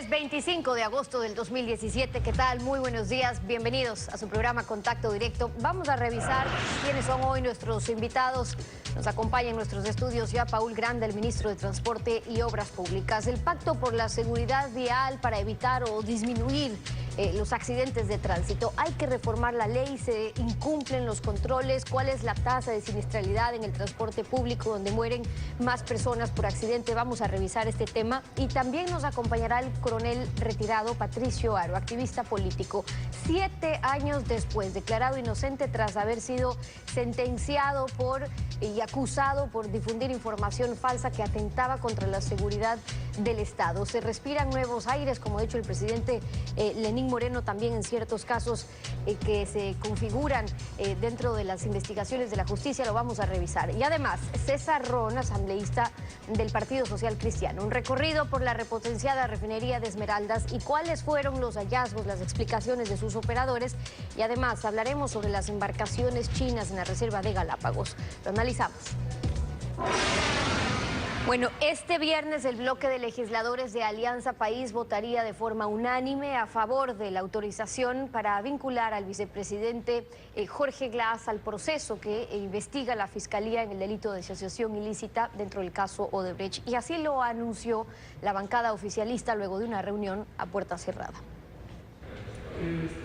Jueves 25 de agosto del 2017. ¿Qué tal? Muy buenos días. Bienvenidos a su programa Contacto Directo. Vamos a revisar quiénes son hoy nuestros invitados. Nos acompaña en nuestros estudios ya Paul Granda, el ministro de Transporte y Obras Públicas. El pacto por la seguridad vial para evitar o disminuir los accidentes de tránsito. Hay que reformar la ley, se incumplen los controles. ¿Cuál es la tasa de siniestralidad en el transporte público donde mueren más personas por accidente? Vamos a revisar este tema y también nos acompañará el coronel retirado Patricio Aro, activista político. 7 años después, declarado inocente tras haber sido sentenciado y acusado por difundir información falsa que atentaba contra la seguridad del Estado. Se respiran nuevos aires, como ha dicho el presidente Lenín Moreno, también en ciertos casos que se configuran dentro de las investigaciones de la justicia. Lo vamos a revisar. Y además, César Ron, asambleísta del Partido Social Cristiano. Un recorrido por la repotenciada refinería de Esmeraldas y cuáles fueron los hallazgos, las explicaciones de sus operadores. Y además hablaremos sobre las embarcaciones chinas en la reserva de Galápagos. Lo analizamos. Bueno, este viernes el bloque de legisladores de Alianza País votaría de forma unánime a favor de la autorización para vincular al vicepresidente Jorge Glass al proceso que investiga la Fiscalía en el delito de asociación ilícita dentro del caso Odebrecht. Y así lo anunció la bancada oficialista luego de una reunión a puerta cerrada.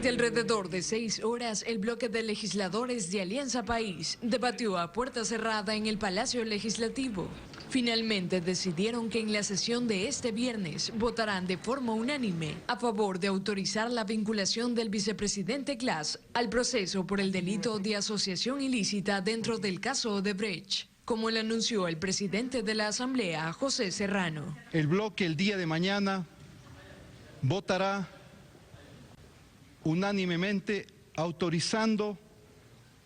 De alrededor de 6 horas, el bloque de legisladores de Alianza País debatió a puerta cerrada en el Palacio Legislativo. Finalmente decidieron que en la sesión de este viernes votarán de forma unánime a favor de autorizar la vinculación del vicepresidente Glass al proceso por el delito de asociación ilícita dentro del caso Odebrecht, como le anunció el presidente de la Asamblea, José Serrano. El bloque el día de mañana votará unánimemente autorizando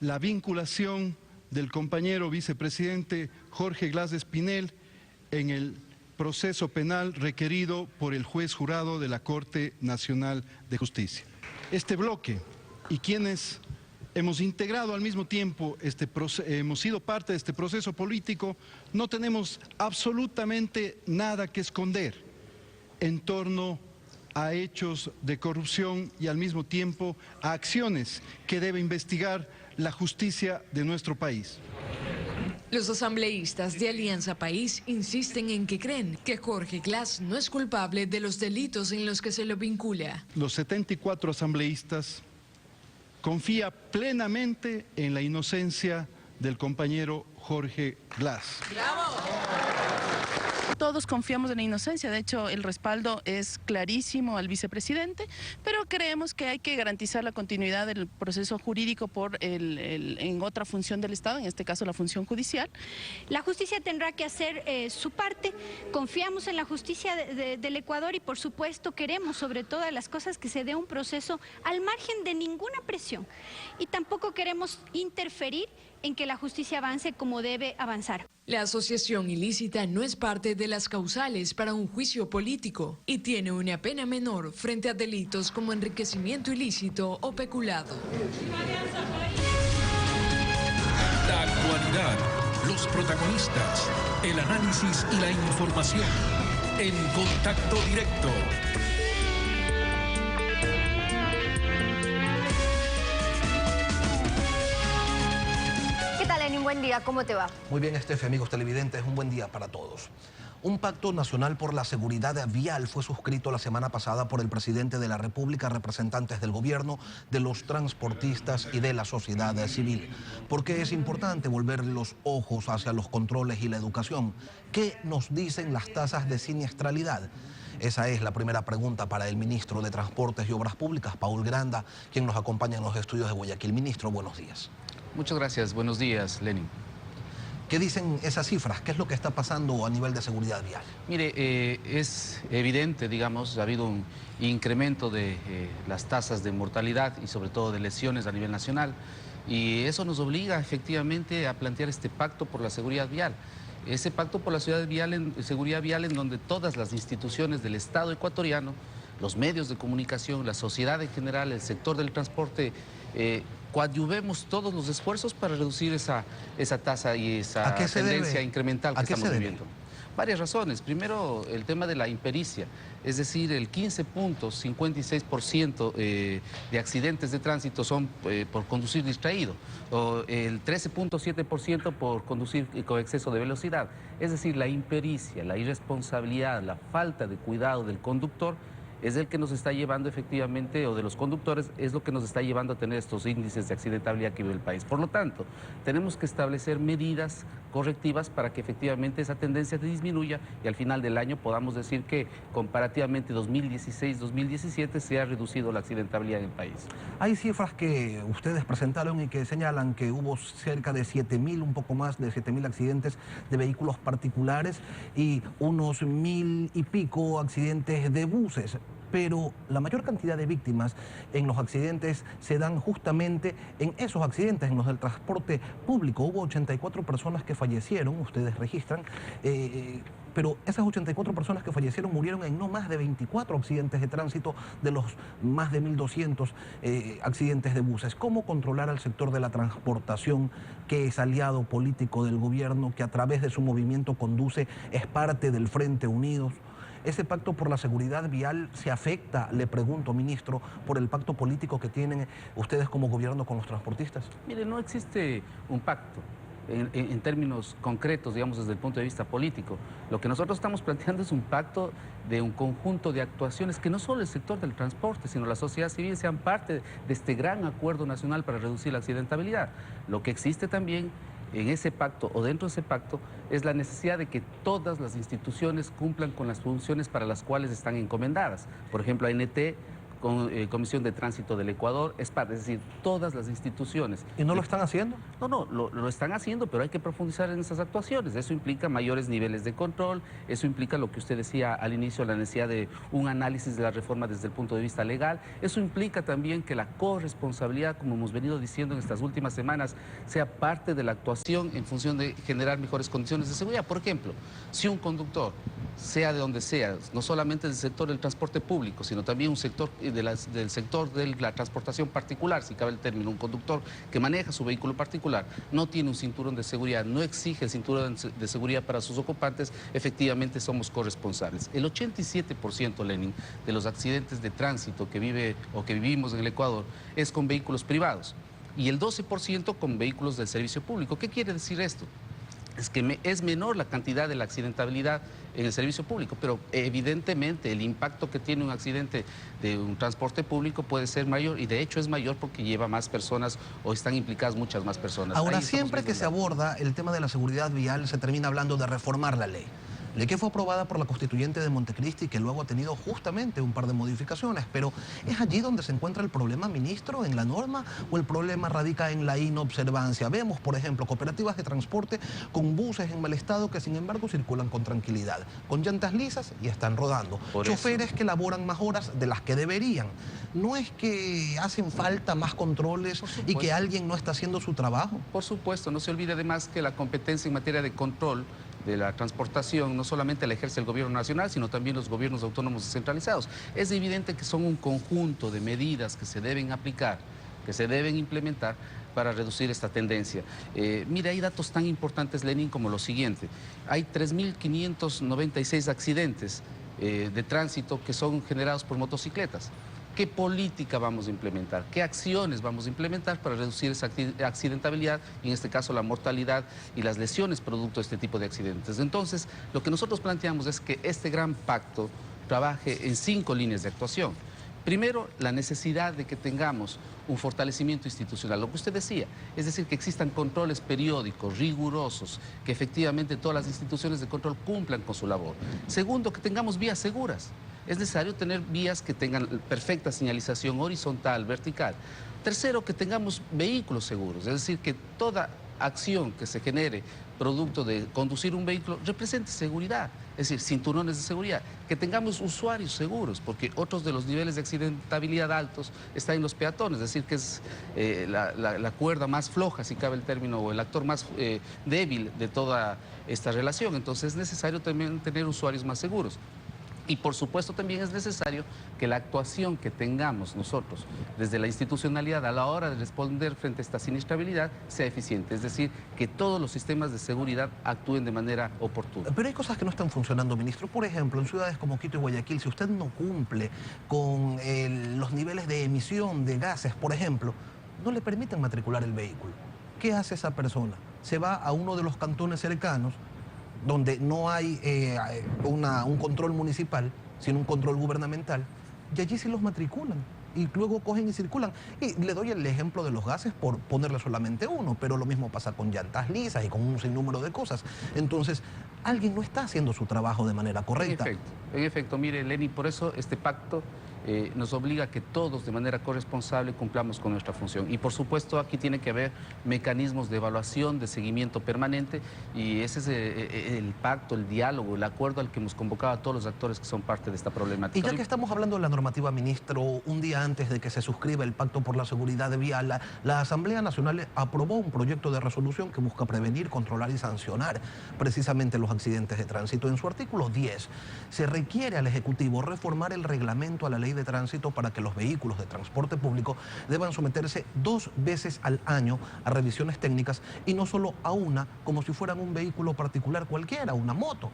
la vinculación del compañero vicepresidente Jorge Glass Espinel en el proceso penal requerido por el juez jurado de la Corte Nacional de Justicia. Este bloque y quienes hemos integrado al mismo tiempo hemos sido parte de este proceso político, no tenemos absolutamente nada que esconder en torno a hechos de corrupción y al mismo tiempo a acciones que debe investigar la justicia de nuestro país. Los asambleístas de Alianza País insisten en que creen que Jorge Glass no es culpable de los delitos en los que se lo vincula. Los 74 asambleístas confían plenamente en la inocencia del compañero Jorge Glass. ¡Bravo! Todos confiamos en la inocencia, de hecho el respaldo es clarísimo al vicepresidente, pero creemos que hay que garantizar la continuidad del proceso jurídico en otra función del Estado, en este caso la función judicial. La justicia tendrá que hacer su parte, confiamos en la justicia del Ecuador y por supuesto queremos sobre todas las cosas que se dé un proceso al margen de ninguna presión y tampoco queremos interferir en que la justicia avance como debe avanzar. La asociación ilícita no es parte de las causales para un juicio político y tiene una pena menor frente a delitos como enriquecimiento ilícito o peculado. La actualidad, los protagonistas, el análisis y la información en Contacto Directo. Buen día, ¿cómo te va? Muy bien, Estefe, amigos televidentes, un buen día para todos. Un pacto nacional por la seguridad vial fue suscrito la semana pasada por el presidente de la República, representantes del gobierno, de los transportistas y de la sociedad civil. ¿Por qué es importante volver los ojos hacia los controles y la educación? ¿Qué nos dicen las tasas de siniestralidad? Esa es la primera pregunta para el ministro de Transportes y Obras Públicas, Paul Granda, quien nos acompaña en los estudios de Guayaquil. Ministro, buenos días. Muchas gracias. Buenos días, Lenin. ¿Qué dicen esas cifras? ¿Qué es lo que está pasando a nivel de seguridad vial? Mire, es evidente, digamos, ha habido un incremento de las tasas de mortalidad y sobre todo de lesiones a nivel nacional y eso nos obliga efectivamente a plantear este pacto por la seguridad vial. Ese pacto por la seguridad vial en donde todas las instituciones del Estado ecuatoriano, los medios de comunicación, la sociedad en general, el sector del transporte, coadyuvemos todos los esfuerzos para reducir esa tasa y esa tendencia incremental que estamos viviendo. Varias razones. Primero, el tema de la impericia, es decir, el 15.56% de accidentes de tránsito son por conducir distraído, o el 13.7% por conducir con exceso de velocidad. Es decir, la impericia, la irresponsabilidad, la falta de cuidado del conductor es el que nos está llevando efectivamente, o de los conductores, es lo que nos está llevando a tener estos índices de accidentabilidad que vive el país. Por lo tanto, tenemos que establecer medidas correctivas para que efectivamente esa tendencia disminuya y al final del año podamos decir que comparativamente 2016-2017 se ha reducido la accidentabilidad en el país. Hay cifras que ustedes presentaron y que señalan que hubo cerca de 7.000, un poco más de 7.000 accidentes de vehículos particulares y unos 1.000 y pico accidentes de buses. Pero la mayor cantidad de víctimas en los accidentes se dan justamente en esos accidentes, en los del transporte público. Hubo 84 personas que fallecieron, ustedes registran, pero esas 84 personas que fallecieron murieron en no más de 24 accidentes de tránsito de los más de 1.200 accidentes de buses. ¿Cómo controlar al sector de la transportación, que es aliado político del gobierno, que a través de su movimiento Conduce es parte del Frente Unidos? ¿Ese pacto por la seguridad vial se afecta, le pregunto, ministro, por el pacto político que tienen ustedes como gobierno con los transportistas? Mire, no existe un pacto en términos concretos, digamos, desde el punto de vista político. Lo que nosotros estamos planteando es un pacto de un conjunto de actuaciones que no solo el sector del transporte, sino la sociedad civil sean parte de este gran acuerdo nacional para reducir la accidentabilidad. Lo que existe también en ese pacto o dentro de ese pacto es la necesidad de que todas las instituciones cumplan con las funciones para las cuales están encomendadas. Por ejemplo, ANT, Comisión de Tránsito del Ecuador, es parte, es decir, todas las instituciones. ¿Y no lo están haciendo? No, lo están haciendo, pero hay que profundizar en esas actuaciones. Eso implica mayores niveles de control, eso implica lo que usted decía al inicio, la necesidad de un análisis de la reforma desde el punto de vista legal. Eso implica también que la corresponsabilidad, como hemos venido diciendo en estas últimas semanas, sea parte de la actuación en función de generar mejores condiciones de seguridad. Por ejemplo, si un conductor, sea de donde sea, no solamente del sector del transporte público, sino también un sector del sector de la transportación particular, si cabe el término, un conductor que maneja su vehículo particular, no tiene un cinturón de seguridad, no exige el cinturón de seguridad para sus ocupantes, efectivamente somos corresponsables. El 87%, Lenin, de los accidentes de tránsito que vivimos en el Ecuador es con vehículos privados y el 12% con vehículos del servicio público. ¿Qué quiere decir esto? Es que es menor la cantidad de la accidentabilidad en el servicio público, pero evidentemente el impacto que tiene un accidente de un transporte público puede ser mayor, y de hecho es mayor porque lleva más personas o están implicadas muchas más personas. Ahora, siempre que se aborda el tema de la seguridad vial se termina hablando de reformar la ley. Ley que fue aprobada por la constituyente de Montecristi y que luego ha tenido justamente un par de modificaciones. Pero ¿es allí donde se encuentra el problema, ministro, en la norma, o el problema radica en la inobservancia? Vemos, por ejemplo, cooperativas de transporte con buses en mal estado que sin embargo circulan con tranquilidad, con llantas lisas y están rodando. Choferes que laboran más horas de las que deberían. ¿No es que hacen falta más controles y que alguien no está haciendo su trabajo? Por supuesto, no se olvide además que la competencia en materia de control de la transportación no solamente la ejerce el gobierno nacional, sino también los gobiernos autónomos descentralizados. Es evidente que son un conjunto de medidas que se deben aplicar, que se deben implementar para reducir esta tendencia. Mire, hay datos tan importantes, Lenin, como lo siguiente. Hay 3.596 accidentes de tránsito que son generados por motocicletas. ¿Qué política vamos a implementar? ¿Qué acciones vamos a implementar para reducir esa accidentabilidad y en este caso la mortalidad y las lesiones producto de este tipo de accidentes? Entonces, lo que nosotros planteamos es que este gran pacto trabaje en 5 líneas de actuación. Primero, la necesidad de que tengamos un fortalecimiento institucional, lo que usted decía, es decir, que existan controles periódicos, rigurosos, que efectivamente todas las instituciones de control cumplan con su labor. Segundo, que tengamos vías seguras. Es necesario tener vías que tengan perfecta señalización horizontal, vertical. Tercero, que tengamos vehículos seguros, es decir, que toda acción que se genere producto de conducir un vehículo represente seguridad, es decir, cinturones de seguridad, que tengamos usuarios seguros, porque otros de los niveles de accidentabilidad altos están en los peatones, es decir, que es la cuerda más floja, si cabe el término, o el actor más débil de toda esta relación. Entonces es necesario también tener usuarios más seguros. Y por supuesto también es necesario que la actuación que tengamos nosotros desde la institucionalidad a la hora de responder frente a esta siniestrabilidad sea eficiente, es decir, que todos los sistemas de seguridad actúen de manera oportuna. Pero hay cosas que no están funcionando, ministro. Por ejemplo, en ciudades como Quito y Guayaquil, si usted no cumple con los niveles de emisión de gases, por ejemplo, no le permiten matricular el vehículo. ¿Qué hace esa persona? Se va a uno de los cantones cercanos, donde no hay un control municipal, sino un control gubernamental, y allí sí los matriculan. Y luego cogen y circulan. Y le doy el ejemplo de los gases por ponerle solamente uno, pero lo mismo pasa con llantas lisas y con un sinnúmero de cosas. Entonces, alguien no está haciendo su trabajo de manera correcta. En efecto, mire, Lenny, por eso este pacto nos obliga a que todos de manera corresponsable cumplamos con nuestra función. Y por supuesto aquí tiene que haber mecanismos de evaluación, de seguimiento permanente, y ese es el pacto, el diálogo, el acuerdo al que hemos convocado a todos los actores que son parte de esta problemática. Y ya que estamos hablando de la normativa, ministro, un día antes de que se suscriba el Pacto por la Seguridad Vial, la Asamblea Nacional aprobó un proyecto de resolución que busca prevenir, controlar y sancionar precisamente los accidentes de tránsito. En su artículo 10 se requiere al Ejecutivo reformar el reglamento a la ley de tránsito para que los vehículos de transporte público deban someterse 2 veces al año a revisiones técnicas y no solo a una, como si fueran un vehículo particular cualquiera, una moto.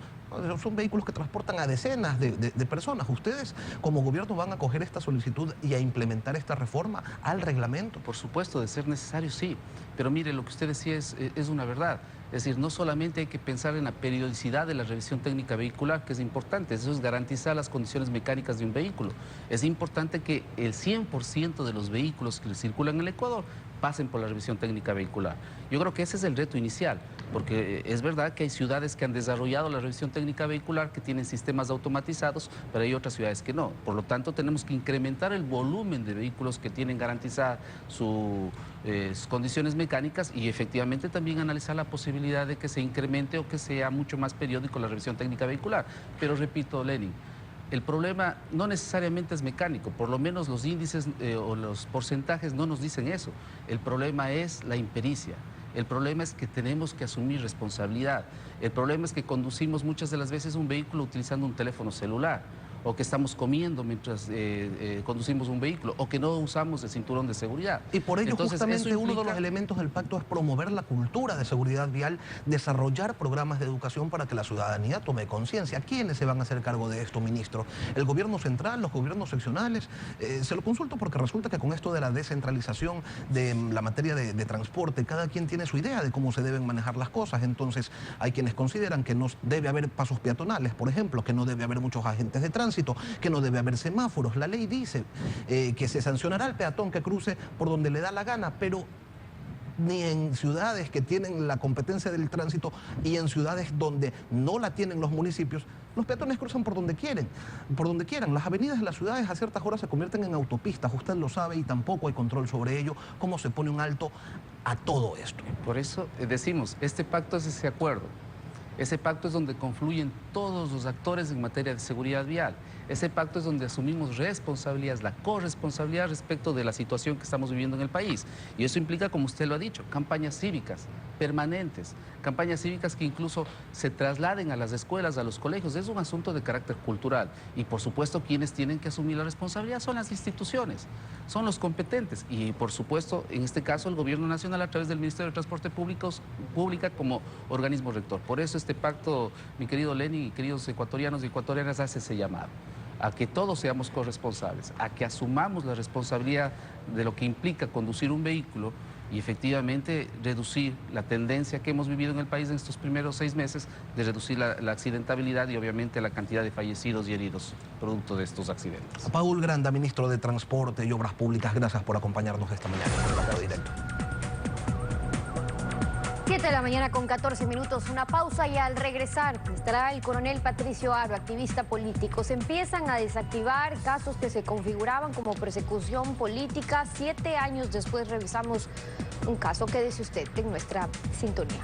Son vehículos que transportan a decenas de personas. ¿Ustedes como gobierno van a coger esta solicitud y a implementar esta reforma al reglamento? Por supuesto, de ser necesario, sí. Pero mire, lo que usted decía es una verdad. Es decir, no solamente hay que pensar en la periodicidad de la revisión técnica vehicular, que es importante, eso es garantizar las condiciones mecánicas de un vehículo. Es importante que el 100% de los vehículos que circulan en el Ecuador pasen por la revisión técnica vehicular. Yo creo que ese es el reto inicial, porque es verdad que hay ciudades que han desarrollado la revisión técnica vehicular, que tienen sistemas automatizados, pero hay otras ciudades que no. Por lo tanto, tenemos que incrementar el volumen de vehículos que tienen garantizadas sus condiciones mecánicas y efectivamente también analizar la posibilidad de que se incremente o que sea mucho más periódico la revisión técnica vehicular. Pero repito, Lenin, el problema no necesariamente es mecánico, por lo menos los índices o los porcentajes no nos dicen eso. El problema es la impericia. El problema es que tenemos que asumir responsabilidad. El problema es que conducimos muchas de las veces un vehículo utilizando un teléfono celular, o que estamos comiendo mientras conducimos un vehículo, o que no usamos el cinturón de seguridad. Y por ello, entonces, justamente uno de los elementos del pacto es promover la cultura de seguridad vial, desarrollar programas de educación para que la ciudadanía tome conciencia. ¿Quiénes se van a hacer cargo de esto, ministro? ¿El gobierno central, los gobiernos seccionales? Se lo consulto porque resulta que con esto de la descentralización de la materia de transporte, cada quien tiene su idea de cómo se deben manejar las cosas. Entonces, hay quienes consideran que no debe haber pasos peatonales, por ejemplo, que no debe haber muchos agentes de tránsito, que no debe haber semáforos. La ley dice que se sancionará al peatón que cruce por donde le da la gana, pero ni en ciudades que tienen la competencia del tránsito y en ciudades donde no la tienen los municipios, los peatones cruzan por donde quieren, por donde quieran. Las avenidas de las ciudades a ciertas horas se convierten en autopistas, usted lo sabe, y tampoco hay control sobre ello. ¿Cómo se pone un alto a todo esto? Por eso decimos, este pacto es ese acuerdo. Ese pacto es donde confluyen todos los actores en materia de seguridad vial. Ese pacto es donde asumimos responsabilidades, la corresponsabilidad respecto de la situación que estamos viviendo en el país. Y eso implica, como usted lo ha dicho, campañas cívicas permanentes, campañas cívicas que incluso se trasladen a las escuelas, a los colegios. Es un asunto de carácter cultural. Y por supuesto, quienes tienen que asumir la responsabilidad son las instituciones, son los competentes. Y por supuesto, en este caso, el Gobierno Nacional a través del Ministerio de Transporte Pública como organismo rector. Por eso este pacto, mi querido Lenin y queridos ecuatorianos y ecuatorianas, hace ese llamado a que todos seamos corresponsables, a que asumamos la responsabilidad de lo que implica conducir un vehículo y efectivamente reducir la tendencia que hemos vivido en el país en estos primeros 6 meses de reducir la accidentabilidad y obviamente la cantidad de fallecidos y heridos producto de estos accidentes. Paul Granda, ministro de Transporte y Obras Públicas, gracias por acompañarnos esta mañana en Contacto Directo. 7 de la mañana con 14 minutos, una pausa y al regresar estará el coronel Patricio Aro, activista político. Se empiezan a desactivar casos que se configuraban como persecución política. 7 años después revisamos un caso. Quédese usted en nuestra sintonía.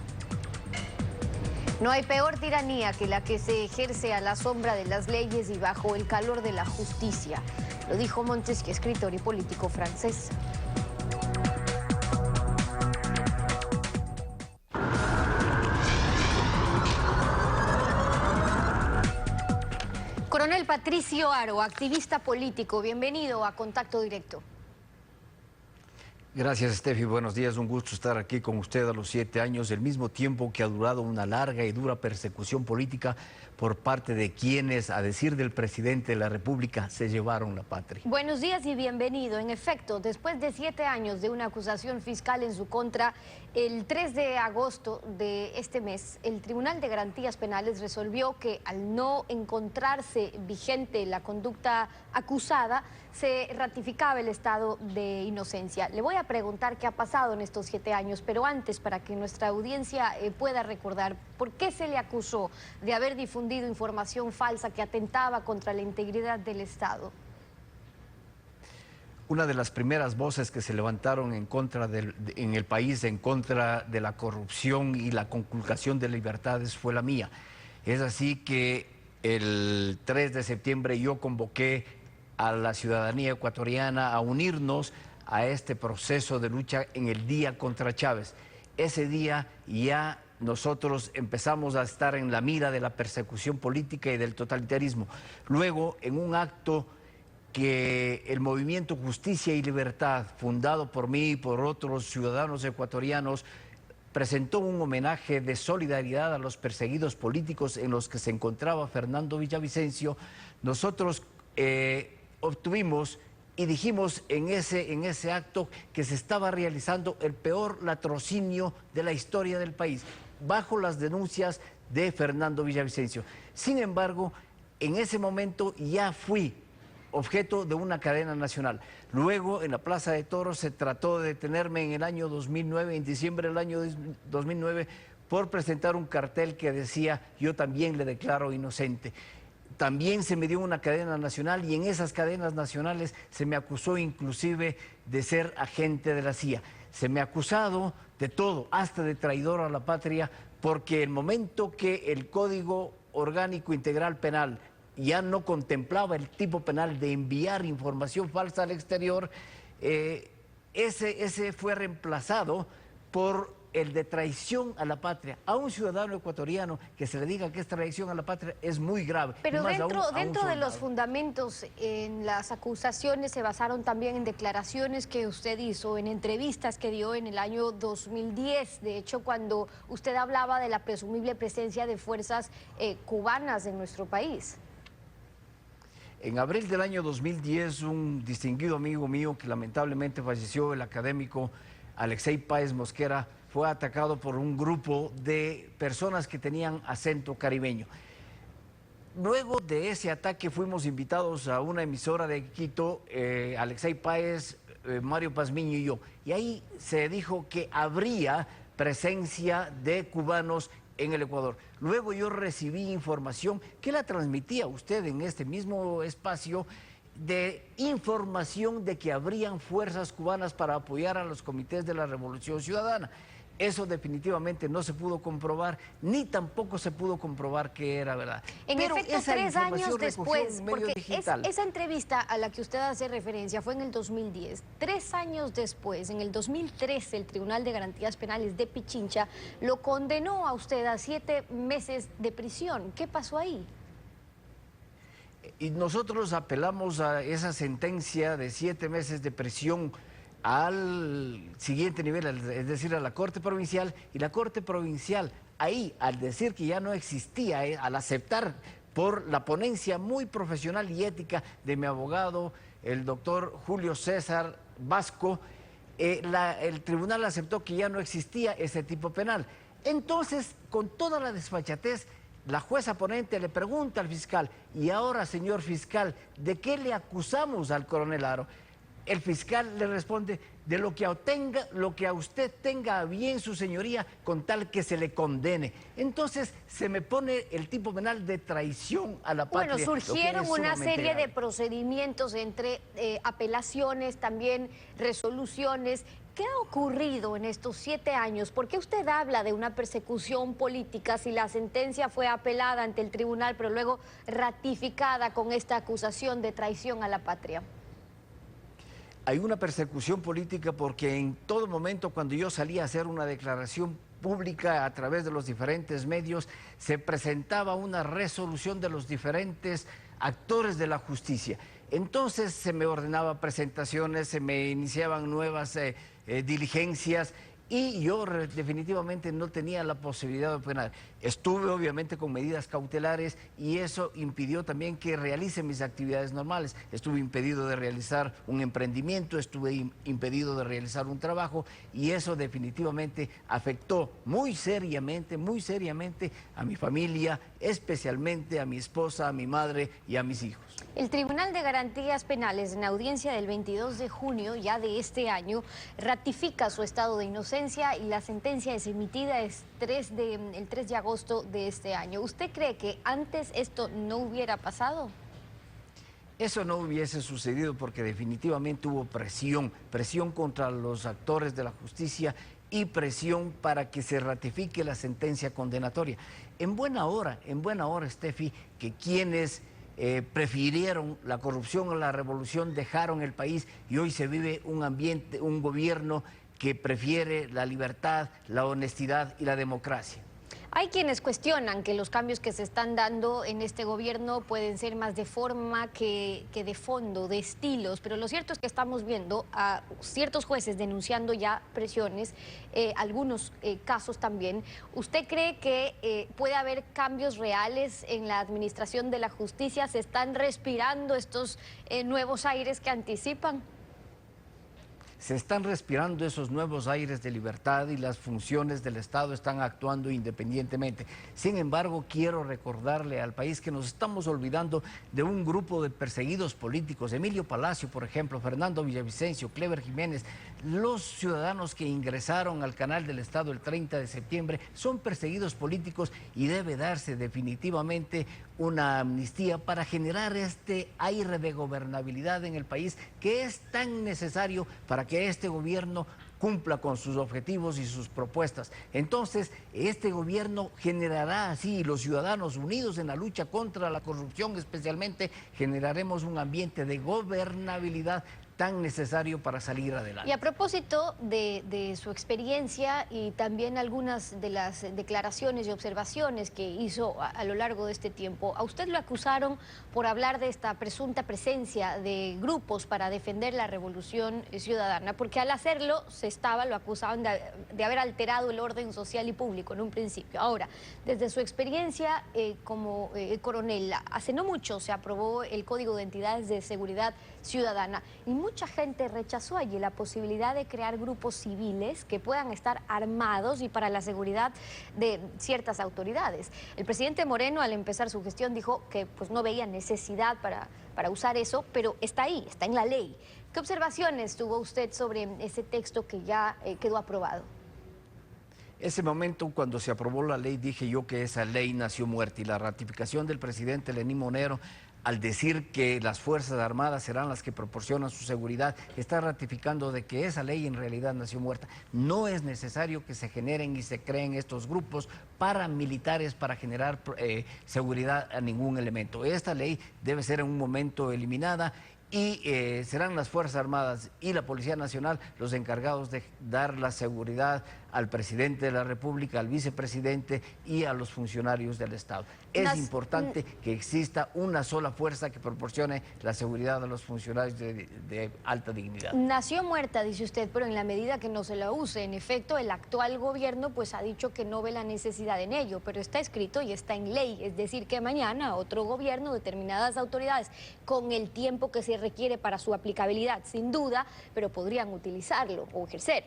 No hay peor tiranía que la que se ejerce a la sombra de las leyes y bajo el calor de la justicia. Lo dijo Montesquieu, escritor y político francés. Coronel Manuel Patricio Haro, activista político, bienvenido a Contacto Directo. Gracias, Steffi. Buenos días. Un gusto estar aquí con usted a los 7 años, el mismo tiempo que ha durado una larga y dura persecución política por parte de quienes, a decir del presidente de la República, se llevaron la patria. Buenos días y bienvenido. En efecto, después de 7 años de una acusación fiscal en su contra, el 3 de agosto de este mes, el Tribunal de Garantías Penales resolvió que al no encontrarse vigente la conducta acusada, se ratificaba el estado de inocencia. Le voy a preguntar qué ha pasado en estos 7 años, pero antes, para que nuestra audiencia pueda recordar, ¿por qué se le acusó de haber difundido información falsa que atentaba contra la integridad del Estado? Una de las primeras voces que se levantaron en contra en el país, en contra de la corrupción y la conculcación de libertades fue la mía. Es así que el 3 de septiembre yo convoqué a la ciudadanía ecuatoriana a unirnos a este proceso de lucha en el día contra Chávez. Ese día ya nosotros empezamos a estar en la mira de la persecución política y del totalitarismo. Luego, en un acto que el Movimiento Justicia y Libertad, fundado por mí y por otros ciudadanos ecuatorianos, presentó un homenaje de solidaridad a los perseguidos políticos en los que se encontraba Fernando Villavicencio. Nosotros obtuvimos y dijimos en ese acto que se estaba realizando el peor latrocinio de la historia del país, bajo las denuncias de Fernando Villavicencio. Sin embargo, en ese momento ya fui objeto de una cadena nacional. Luego, en la Plaza de Toros, se trató de detenerme en el año 2009, en diciembre del año 2009, por presentar un cartel que decía: yo también le declaro inocente. También se me dio una cadena nacional y en esas cadenas nacionales se me acusó inclusive de ser agente de la CIA. Se me ha acusado de todo, hasta de traidor a la patria, porque el momento que el Código Orgánico Integral Penal ya no contemplaba el tipo penal de enviar información falsa al exterior, ese fue reemplazado por el de traición a la patria. A un ciudadano ecuatoriano que se le diga que es traición a la patria es muy grave. Pero dentro de los fundamentos en las acusaciones se basaron también en declaraciones que usted hizo, en entrevistas que dio en el año 2010. De hecho, cuando usted hablaba de la presumible presencia de fuerzas cubanas en nuestro país. En abril del año 2010, un distinguido amigo mío que lamentablemente falleció, el académico Alexei Páez Mosquera, fue atacado por un grupo de personas que tenían acento caribeño. Luego de ese ataque fuimos invitados a una emisora de Quito, Alexei Páez, Mario Pazmiño y yo, y ahí se dijo que habría presencia de cubanos en el Ecuador. Luego yo recibí información que la transmitía usted en este mismo espacio, de información de que habrían fuerzas cubanas para apoyar a los comités de la Revolución Ciudadana. Eso definitivamente no se pudo comprobar, ni tampoco se pudo comprobar que era verdad. En Pero efecto, esa 3 años después, porque digital. esa entrevista a la que usted hace referencia fue en el 2010. 3 años después, en el 2013, el Tribunal de Garantías Penales de Pichincha lo condenó a usted a 7 meses de prisión. ¿Qué pasó ahí? Y nosotros apelamos a esa sentencia de 7 meses de prisión al siguiente nivel, es decir, a la Corte Provincial, y la Corte Provincial, ahí, al decir que ya no existía, al aceptar por la ponencia muy profesional y ética de mi abogado, el doctor Julio César Vasco, el tribunal aceptó que ya no existía ese tipo penal. Entonces, con toda la desfachatez, la jueza ponente le pregunta al fiscal: y ahora, señor fiscal, ¿de qué le acusamos al coronel Haro? El fiscal le responde: de lo que a usted tenga a bien, su señoría, con tal que se le condene. Entonces se me pone el tipo penal de traición a la patria. Bueno, surgieron una serie de procedimientos entre apelaciones, también resoluciones. ¿Qué ha ocurrido en estos 7 años? ¿Por qué usted habla de una persecución política si la sentencia fue apelada ante el tribunal, pero luego ratificada con esta acusación de traición a la patria? Hay una persecución política porque en todo momento, cuando yo salía a hacer una declaración pública a través de los diferentes medios, se presentaba una resolución de los diferentes actores de la justicia. Entonces se me ordenaba presentaciones, se me iniciaban nuevas diligencias y yo definitivamente no tenía la posibilidad de opinar. Estuve obviamente con medidas cautelares y eso impidió también que realice mis actividades normales. Estuve impedido de realizar un emprendimiento, estuve impedido de realizar un trabajo y eso definitivamente afectó muy seriamente a mi familia, especialmente a mi esposa, a mi madre y a mis hijos. El Tribunal de Garantías Penales, en audiencia del 22 de junio ya de este año, ratifica su estado de inocencia y la sentencia es emitida el 3 de agosto de este año. ¿Usted cree que antes esto no hubiera pasado? Eso no hubiese sucedido porque definitivamente hubo presión contra los actores de la justicia y presión para que se ratifique la sentencia condenatoria. En buena hora, Steffi, que quienes prefirieron la corrupción a la revolución dejaron el país y hoy se vive un gobierno que prefiere la libertad, la honestidad y la democracia. Hay quienes cuestionan que los cambios que se están dando en este gobierno pueden ser más de forma que de fondo, de estilos, pero lo cierto es que estamos viendo a ciertos jueces denunciando ya presiones, algunos casos también. ¿Usted cree que puede haber cambios reales en la administración de la justicia? ¿Se están respirando estos nuevos aires que anticipan? Se están respirando esos nuevos aires de libertad y las funciones del Estado están actuando independientemente. Sin embargo, quiero recordarle al país que nos estamos olvidando de un grupo de perseguidos políticos. Emilio Palacio, por ejemplo, Fernando Villavicencio, Clever Jiménez, los ciudadanos que ingresaron al canal del Estado el 30 de septiembre son perseguidos políticos y debe darse definitivamente una amnistía para generar este aire de gobernabilidad en el país que es tan necesario para que este gobierno cumpla con sus objetivos y sus propuestas. Entonces, este gobierno generará así, los ciudadanos unidos en la lucha contra la corrupción especialmente, generaremos un ambiente de gobernabilidad tan necesario para salir adelante. Y a propósito de su experiencia y también algunas de las declaraciones y observaciones que hizo a lo largo de este tiempo, a usted lo acusaron por hablar de esta presunta presencia de grupos para defender la revolución ciudadana, porque al hacerlo lo acusaban de haber alterado el orden social y público en un principio. Ahora, desde su experiencia como coronel, hace no mucho se aprobó el Código de Entidades de Seguridad Ciudadana y mucha gente rechazó allí la posibilidad de crear grupos civiles que puedan estar armados y para la seguridad de ciertas autoridades. El presidente Moreno, al empezar su gestión, dijo que pues, no veía necesidad para usar eso, pero está ahí, está en la ley. ¿Qué observaciones tuvo usted sobre ese texto que ya quedó aprobado? Ese momento, cuando se aprobó la ley, dije yo que esa ley nació muerta y la ratificación del presidente Lenín Moreno al decir que las Fuerzas Armadas serán las que proporcionan su seguridad, está ratificando de que esa ley en realidad nació muerta. No es necesario que se generen y se creen estos grupos paramilitares para generar seguridad a ningún elemento. Esta ley debe ser en un momento eliminada y serán las Fuerzas Armadas y la Policía Nacional los encargados de dar la seguridad al presidente de la República, al vicepresidente y a los funcionarios del Estado. Es importante que exista una sola fuerza que proporcione la seguridad a los funcionarios de alta dignidad. Nació muerta, dice usted, pero en la medida que no se la use. En efecto, el actual gobierno pues ha dicho que no ve la necesidad en ello, pero está escrito y está en ley. Es decir, que mañana otro gobierno, determinadas autoridades, con el tiempo que se requiere para su aplicabilidad, sin duda, pero podrían utilizarlo o ejercer.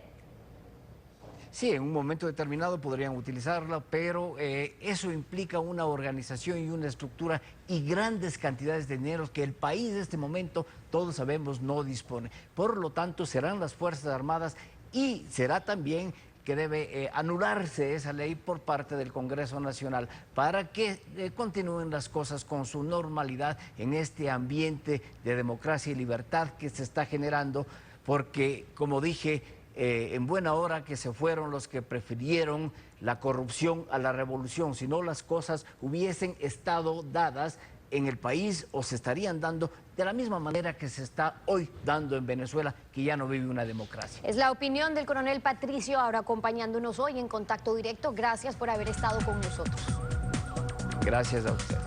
Sí, en un momento determinado podrían utilizarla, pero eso implica una organización y una estructura y grandes cantidades de dinero que el país en este momento, todos sabemos, no dispone. Por lo tanto, serán las Fuerzas Armadas y será también que debe anularse esa ley por parte del Congreso Nacional para que continúen las cosas con su normalidad en este ambiente de democracia y libertad que se está generando, porque, como dije, en buena hora que se fueron los que prefirieron la corrupción a la revolución, si no las cosas hubiesen estado dadas en el país o se estarían dando de la misma manera que se está hoy dando en Venezuela, que ya no vive una democracia. Es la opinión del coronel Patricio, ahora acompañándonos hoy en Contacto Directo. Gracias por haber estado con nosotros. Gracias a usted.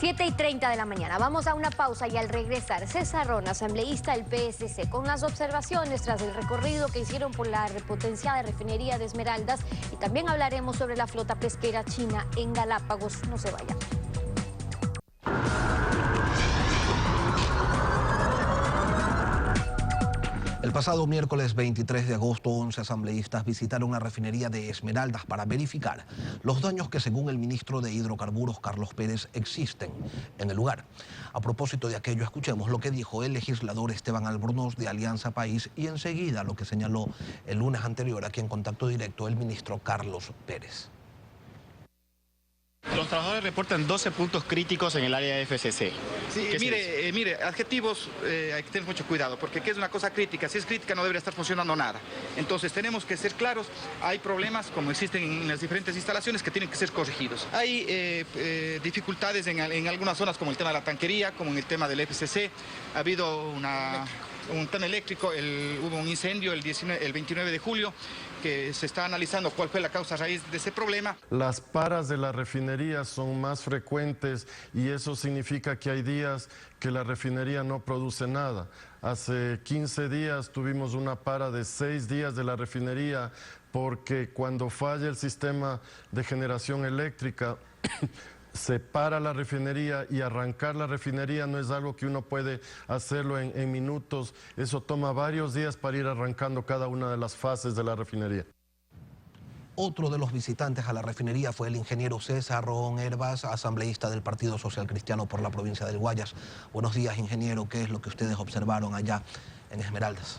7:30 de la mañana. Vamos a una pausa y al regresar, César Ron, asambleísta del PSC, con las observaciones tras el recorrido que hicieron por la repotenciada refinería de Esmeraldas, y también hablaremos sobre la flota pesquera china en Galápagos. No se vayan. El pasado miércoles 23 de agosto, 11 asambleístas visitaron la refinería de Esmeraldas para verificar los daños que, según el ministro de Hidrocarburos, Carlos Pérez, existen en el lugar. A propósito de aquello, escuchemos lo que dijo el legislador Esteban Albornoz de Alianza País y enseguida lo que señaló el lunes anterior aquí en Contacto Directo el ministro Carlos Pérez. Los trabajadores reportan 12 puntos críticos en el área de FCC. Sí, mire, adjetivos hay que tener mucho cuidado, porque ¿qué es una cosa crítica? Si es crítica no debería estar funcionando nada. Entonces tenemos que ser claros, hay problemas como existen en las diferentes instalaciones que tienen que ser corregidos. Hay dificultades en algunas zonas como el tema de la tanquería, como en el tema del FCC. Ha habido un tema eléctrico, hubo un incendio el 29 de julio, que se está analizando cuál fue la causa raíz de ese problema. Las paras de la refinería son más frecuentes y eso significa que hay días que la refinería no produce nada. Hace 15 días tuvimos una para de 6 días de la refinería porque cuando falla el sistema de generación eléctrica se para la refinería y arrancar la refinería no es algo que uno puede hacerlo en minutos. Eso toma varios días para ir arrancando cada una de las fases de la refinería. Otro de los visitantes a la refinería fue el ingeniero César Ron Herbas, asambleísta del Partido Social Cristiano por la provincia del Guayas. Buenos días, ingeniero. ¿Qué es lo que ustedes observaron allá en Esmeraldas?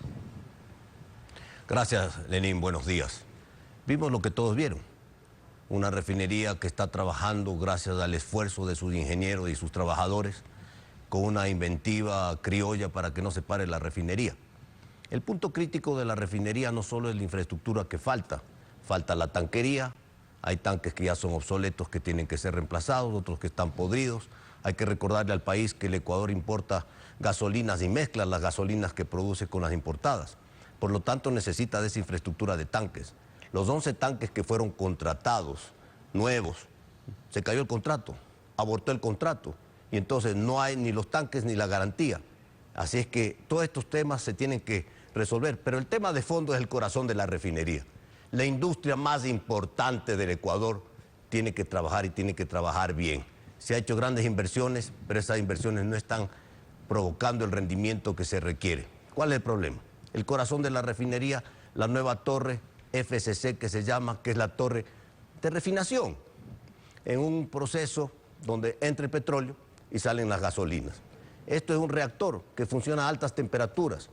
Gracias, Lenín. Buenos días. Vimos lo que todos vieron. Una refinería que está trabajando gracias al esfuerzo de sus ingenieros y sus trabajadores con una inventiva criolla para que no se pare la refinería. El punto crítico de la refinería no solo es la infraestructura que falta la tanquería, hay tanques que ya son obsoletos que tienen que ser reemplazados, otros que están podridos. Hay que recordarle al país que el Ecuador importa gasolinas y mezcla las gasolinas que produce con las importadas. Por lo tanto necesita de esa infraestructura de tanques. Los 11 tanques que fueron contratados, nuevos, se cayó el contrato, abortó el contrato y entonces no hay ni los tanques ni la garantía. Así es que todos estos temas se tienen que resolver, pero el tema de fondo es el corazón de la refinería. La industria más importante del Ecuador tiene que trabajar y tiene que trabajar bien. Se han hecho grandes inversiones, pero esas inversiones no están provocando el rendimiento que se requiere. ¿Cuál es el problema? El corazón de la refinería, la nueva torre FCC que se llama, que es la torre de refinación, en un proceso donde entra el petróleo y salen las gasolinas. Esto es un reactor que funciona a altas temperaturas,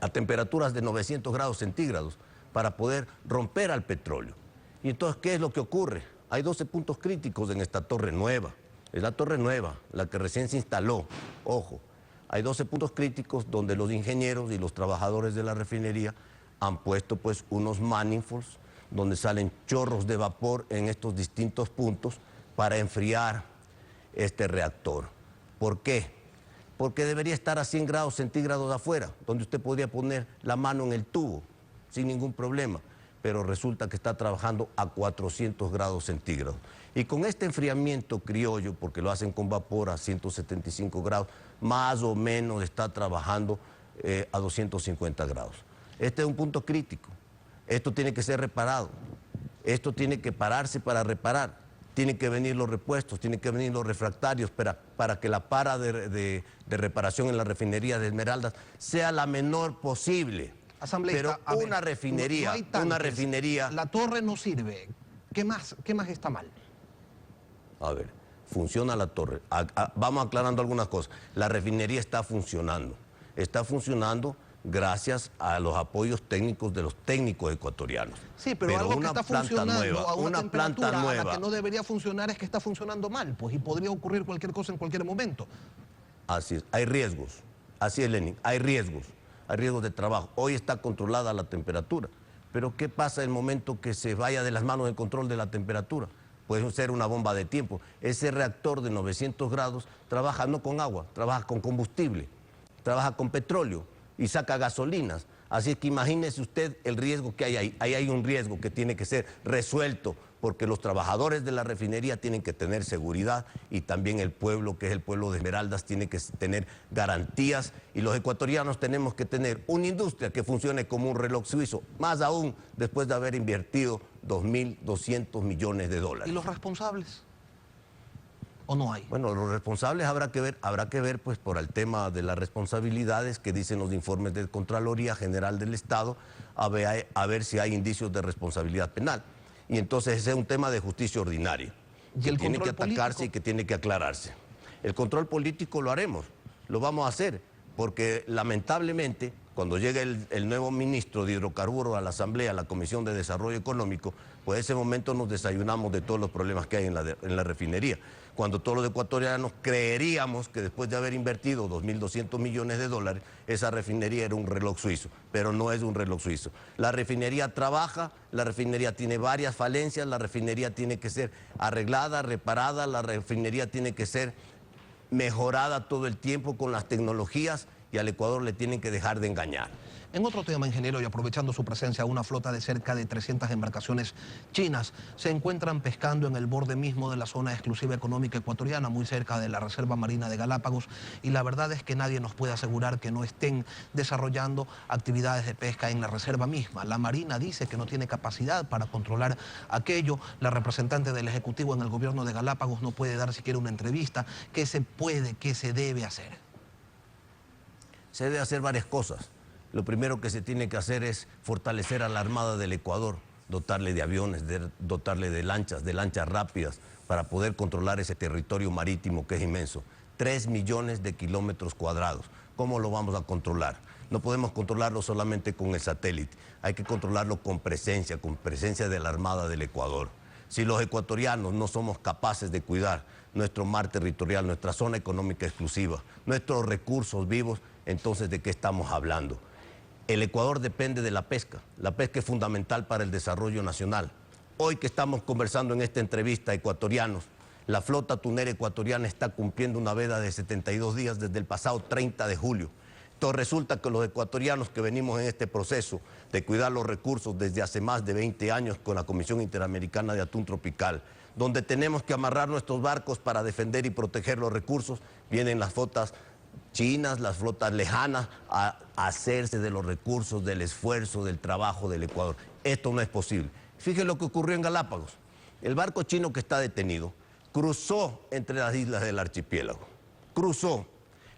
a temperaturas de 900 grados centígrados, para poder romper al petróleo. Y entonces, ¿qué es lo que ocurre? Hay 12 puntos críticos en esta torre nueva. Es la torre nueva, la que recién se instaló. Ojo, hay 12 puntos críticos donde los ingenieros y los trabajadores de la refinería han puesto pues unos manifolds donde salen chorros de vapor en estos distintos puntos para enfriar este reactor. ¿Por qué? Porque debería estar a 100 grados centígrados afuera, donde usted podría poner la mano en el tubo sin ningún problema, pero resulta que está trabajando a 400 grados centígrados. Y con este enfriamiento criollo, porque lo hacen con vapor a 175 grados, más o menos está trabajando a 250 grados. Este es un punto crítico. Esto tiene que ser reparado. Esto tiene que pararse para reparar. Tienen que venir los repuestos, tienen que venir los refractarios para que la para de reparación en la refinería de Esmeraldas sea la menor posible. Asambleísta, pero una refinería, La torre no sirve. ¿Qué más está mal? A ver, funciona la torre. Vamos aclarando algunas cosas. La refinería está funcionando. Está funcionando gracias a los apoyos técnicos de los técnicos ecuatorianos. Sí, pero algo que está funcionando a una temperatura nueva, a la que no debería funcionar es que está funcionando mal, pues, y podría ocurrir cualquier cosa en cualquier momento. Así es, hay riesgos. Así es, Lenin, hay riesgos de trabajo. Hoy está controlada la temperatura, pero ¿qué pasa en el momento que se vaya de las manos el control de la temperatura? Puede ser una bomba de tiempo. Ese reactor de 900 grados trabaja no con agua, trabaja con combustible, trabaja con petróleo y saca gasolinas. Así es que imagínese usted el riesgo que hay ahí. Ahí hay un riesgo que tiene que ser resuelto porque los trabajadores de la refinería tienen que tener seguridad y también el pueblo, que es el pueblo de Esmeraldas, tiene que tener garantías y los ecuatorianos tenemos que tener una industria que funcione como un reloj suizo, más aún después de haber invertido 2.200 millones de dólares. ¿Y los responsables? ¿O no hay? Bueno, los responsables habrá que ver pues por el tema de las responsabilidades que dicen los informes de Contraloría General del Estado, a ver si hay indicios de responsabilidad penal. Y entonces ese es un tema de justicia ordinaria, que tiene que atacarse y que tiene que aclararse. El control político lo haremos, lo vamos a hacer, porque lamentablemente cuando llegue el nuevo ministro de Hidrocarburos a la Asamblea, a la Comisión de Desarrollo Económico, pues en ese momento nos desayunamos de todos los problemas que hay en la refinería. Cuando todos los ecuatorianos creeríamos que después de haber invertido 2.200 millones de dólares, esa refinería era un reloj suizo, pero no es un reloj suizo. La refinería trabaja, la refinería tiene varias falencias, la refinería tiene que ser arreglada, reparada, la refinería tiene que ser mejorada todo el tiempo con las tecnologías y al Ecuador le tienen que dejar de engañar. En otro tema, ingeniero, y aprovechando su presencia, una flota de cerca de 300 embarcaciones chinas se encuentran pescando en el borde mismo de la zona exclusiva económica ecuatoriana, muy cerca de la Reserva Marina de Galápagos, y la verdad es que nadie nos puede asegurar que no estén desarrollando actividades de pesca en la reserva misma. La Marina dice que no tiene capacidad para controlar aquello. La representante del Ejecutivo en el gobierno de Galápagos no puede dar siquiera una entrevista. ¿Qué se puede, qué se debe hacer? Se debe hacer varias cosas. Lo primero que se tiene que hacer es fortalecer a la Armada del Ecuador, dotarle de aviones, dotarle de lanchas rápidas para poder controlar ese territorio marítimo que es inmenso. 3 millones de kilómetros cuadrados. ¿Cómo lo vamos a controlar? No podemos controlarlo solamente con el satélite, hay que controlarlo con presencia de la Armada del Ecuador. Si los ecuatorianos no somos capaces de cuidar nuestro mar territorial, nuestra zona económica exclusiva, nuestros recursos vivos, entonces ¿de qué estamos hablando? El Ecuador depende de la pesca es fundamental para el desarrollo nacional. Hoy que estamos conversando en esta entrevista, ecuatorianos, la flota tunera ecuatoriana está cumpliendo una veda de 72 días desde el pasado 30 de julio. Entonces resulta que los ecuatorianos que venimos en este proceso de cuidar los recursos desde hace más de 20 años con la Comisión Interamericana de Atún Tropical, donde tenemos que amarrar nuestros barcos para defender y proteger los recursos, vienen las flotas chinas, las flotas lejanas, a hacerse de los recursos, del esfuerzo, del trabajo del Ecuador. Esto no es posible. Fíjense lo que ocurrió en Galápagos. El barco chino que está detenido cruzó entre las islas del archipiélago. Cruzó.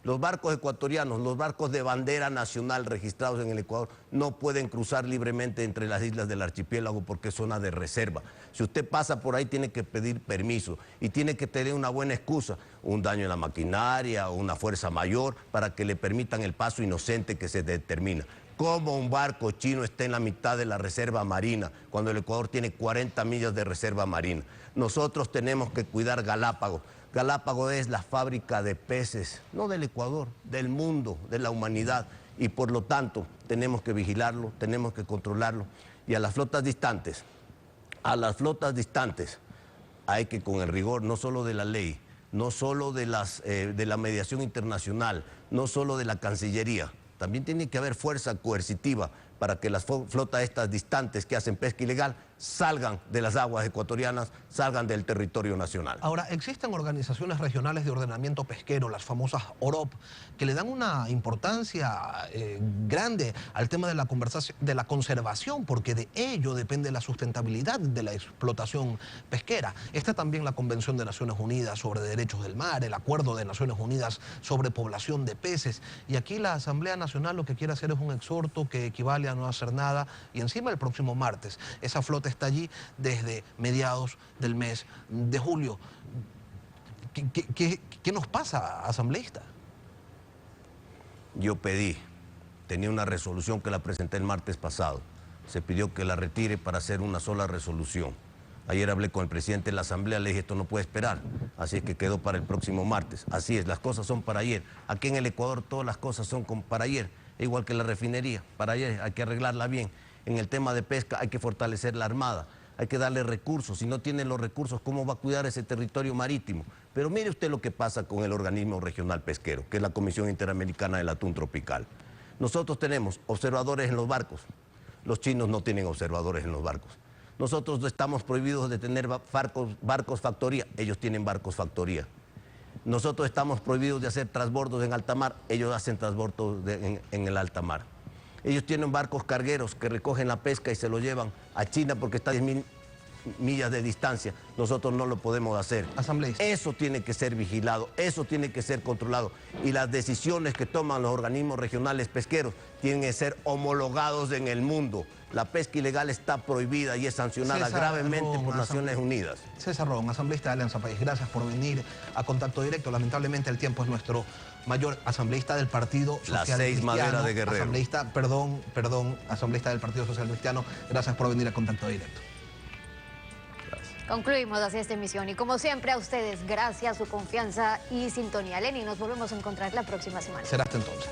Los barcos ecuatorianos, los barcos de bandera nacional registrados en el Ecuador no pueden cruzar libremente entre las islas del archipiélago porque es zona de reserva. Si usted pasa por ahí tiene que pedir permiso y tiene que tener una buena excusa, un daño en la maquinaria o una fuerza mayor para que le permitan el paso inocente que se determina. ¿Cómo un barco chino está en la mitad de la reserva marina cuando el Ecuador tiene 40 millas de reserva marina? Nosotros tenemos que cuidar Galápagos. Galápagos es la fábrica de peces, no del Ecuador, del mundo, de la humanidad. Y por lo tanto, tenemos que vigilarlo, tenemos que controlarlo. Y a las flotas distantes hay que con el rigor no solo de la ley, no solo de la mediación internacional, no solo de la Cancillería, también tiene que haber fuerza coercitiva para que las flotas estas distantes que hacen pesca ilegal salgan de las aguas ecuatorianas, salgan del territorio nacional. Ahora, existen organizaciones regionales de ordenamiento pesquero, las famosas OROP, que le dan una importancia grande al tema de la conservación, porque de ello depende la sustentabilidad de la explotación pesquera. Está también la Convención de Naciones Unidas sobre Derechos del Mar, el Acuerdo de Naciones Unidas sobre Población de Peces, y aquí la Asamblea Nacional lo que quiere hacer es un exhorto que equivale a no hacer nada, y encima el próximo martes esa flota está allí desde mediados del mes de julio. ¿Qué nos pasa, asambleísta? Yo tenía una resolución que la presenté el martes pasado, se pidió que la retire para hacer una sola resolución. Ayer hablé con el presidente de la Asamblea, le dije esto no puede esperar, así es que quedó para el próximo martes. Así es, las cosas son para ayer. Aquí en el Ecuador todas las cosas son para ayer, igual que la refinería, para ayer hay que arreglarla bien. En el tema de pesca hay que fortalecer la Armada, hay que darle recursos. Si no tienen los recursos, ¿cómo va a cuidar ese territorio marítimo? Pero mire usted lo que pasa con el organismo regional pesquero, que es la Comisión Interamericana del Atún Tropical. Nosotros tenemos observadores en los barcos, los chinos no tienen observadores en los barcos. Nosotros estamos prohibidos de tener barcos factoría, ellos tienen barcos factoría. Nosotros estamos prohibidos de hacer transbordos en alta mar, ellos hacen transbordos en el alta mar. Ellos tienen barcos cargueros que recogen la pesca y se lo llevan a China porque está a 10.000 millas de distancia. Nosotros no lo podemos hacer. Asambleísta. Eso tiene que ser vigilado, eso tiene que ser controlado. Y las decisiones que toman los organismos regionales pesqueros tienen que ser homologados en el mundo. La pesca ilegal está prohibida y es sancionada gravemente por Naciones Unidas. César Ron, asambleísta de Alianza País, gracias por venir a Contacto Directo. Lamentablemente el tiempo es nuestro mayor. Asambleísta del Partido Social Las 6 Cristiano. maderas de Guerrero. Asambleísta, asambleísta del Partido Social Cristiano, gracias por venir a Contacto Directo. Concluimos así esta emisión y como siempre a ustedes, gracias, su confianza y sintonía. Lenny, nos volvemos a encontrar la próxima semana. Será hasta entonces.